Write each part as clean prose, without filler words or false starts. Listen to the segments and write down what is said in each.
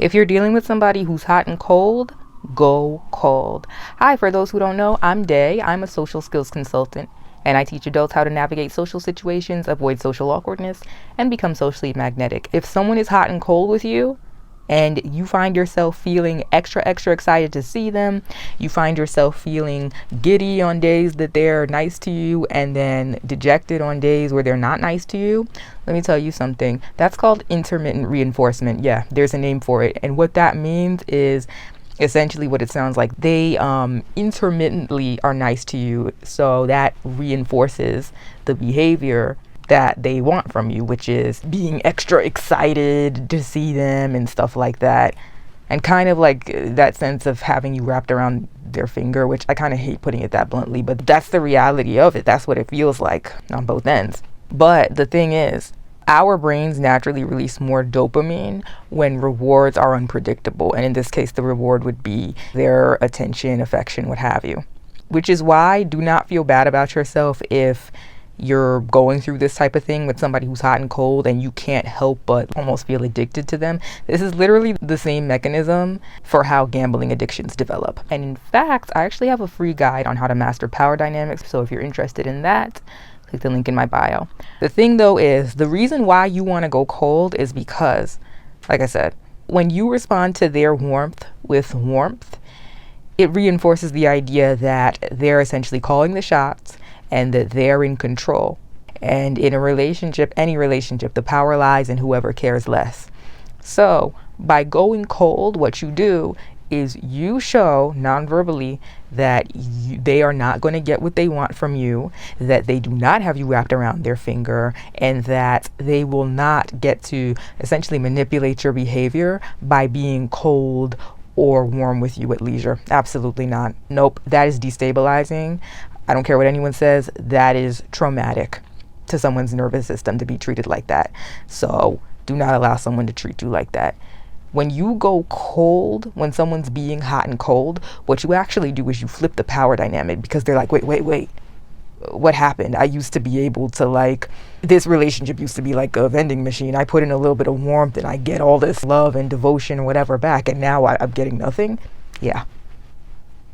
If you're dealing with somebody who's hot and cold, go cold. Hi, for those who don't know, I'm Day. I'm a social skills consultant, and I teach adults how to navigate social situations, avoid social awkwardness, and become socially magnetic. If someone is hot and cold with you, and you find yourself feeling extra excited to see them, you find yourself feeling giddy on days that they're nice to you and then dejected on days where they're not nice to you, let me tell you something. That's called intermittent reinforcement. Yeah, there's a name for it. And what that means is essentially what it sounds like. They intermittently are nice to you, so that reinforces the behavior that they want from you, which is being extra excited to see them and stuff like that. And kind of like that sense of having you wrapped around their finger, which I kind of hate putting it that bluntly, but that's the reality of it. That's what it feels like on both ends. But the thing is, our brains naturally release more dopamine when rewards are unpredictable. And in this case, the reward would be their attention, affection, what have you. Which is why do not feel bad about yourself if you're going through this type of thing with somebody who's hot and cold and you can't help but almost feel addicted to them. This is literally the same mechanism for how gambling addictions develop. And in fact, I actually have a free guide on how to master power dynamics. So if you're interested in that, click the link in my bio. The thing though is, the reason why you want to go cold is because, like I said, when you respond to their warmth with warmth, it reinforces the idea that they're essentially calling the shots and that they're in control. And in a relationship, any relationship, the power lies in whoever cares less. So by going cold, what you do is you show non-verbally that they are not going to get what they want from you, that they do not have you wrapped around their finger, and that they will not get to essentially manipulate your behavior by being cold or warm with you at leisure. Absolutely not. Nope. That is destabilizing. I don't care what anyone says. That is traumatic to someone's nervous system to be treated like that. So do not allow someone to treat you like that. When you go cold, when someone's being hot and cold, what you actually do is you flip the power dynamic, because they're like, wait, what happened? I used to be able to this relationship used to be like a vending machine. I put in a little bit of warmth and I get all this love and devotion or whatever back, and now I'm getting nothing. Yeah.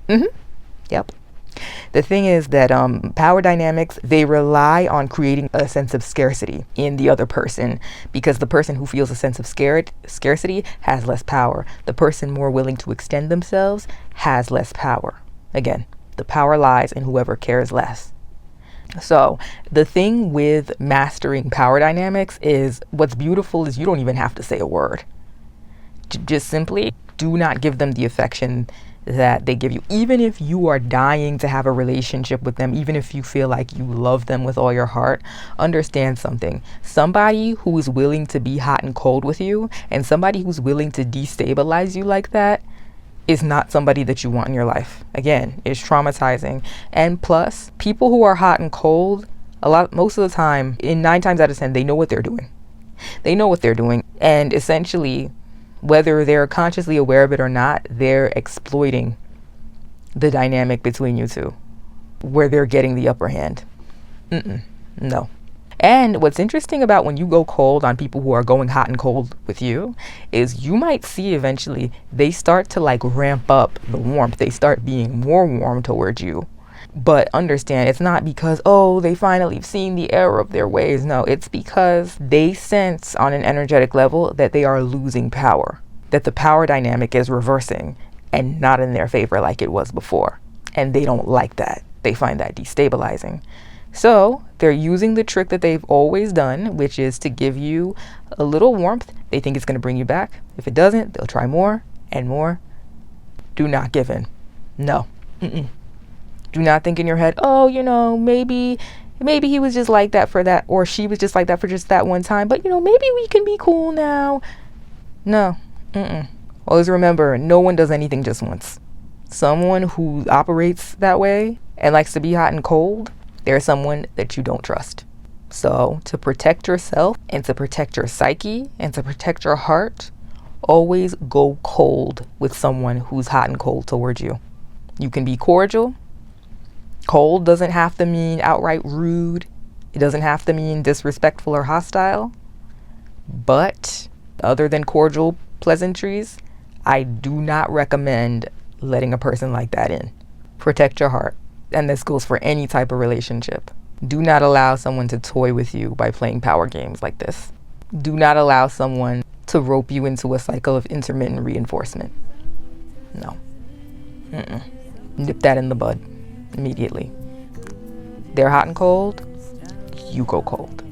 Yep. The thing is that power dynamics, they rely on creating a sense of scarcity in the other person, because the person who feels a sense of scarcity has less power. The person more willing to extend themselves has less power. Again, the power lies in whoever cares less. So the thing with mastering power dynamics is, what's beautiful is you don't even have to say a word. Just simply do not give them the affection that they give you. Even if you are dying to have a relationship with them, even if you feel like you love them with all your heart, understand something. Somebody who is willing to be hot and cold with you, and somebody who's willing to destabilize you like that, is not somebody that you want in your life. Again, it's traumatizing. And plus, people who are hot and cold, most of the time, in 9 times out of 10, they know what they're doing. They know what they're doing. And essentially, whether they're consciously aware of it or not, they're exploiting the dynamic between you two, where they're getting the upper hand. No. And what's interesting about when you go cold on people who are going hot and cold with you is you might see eventually they start to ramp up the warmth. They start being more warm towards you. But understand, it's not because, they finally have seen the error of their ways. No, it's because they sense on an energetic level that they are losing power, that the power dynamic is reversing and not in their favor like it was before. And they don't like that. They find that destabilizing. So they're using the trick that they've always done, which is to give you a little warmth. They think it's going to bring you back. If it doesn't, they'll try more and more. Do not give in. No. Do not think in your head, maybe he was just like that for that, or she was just like that for just that one time, but maybe we can be cool now. No. Always remember, no one does anything just once. Someone who operates that way and likes to be hot and cold, they're someone that you don't trust. So to protect yourself and to protect your psyche and to protect your heart, always go cold with someone who's hot and cold towards you. You can be cordial. Cold doesn't have to mean outright rude. It doesn't have to mean disrespectful or hostile. But other than cordial, pleasantries, I do not recommend letting a person like that in. Protect your heart. And this goes for any type of relationship. Do not allow someone to toy with you by playing power games like this. Do not allow someone to rope you into a cycle of intermittent reinforcement. No. Nip that in the bud immediately. They're hot and cold, you go cold.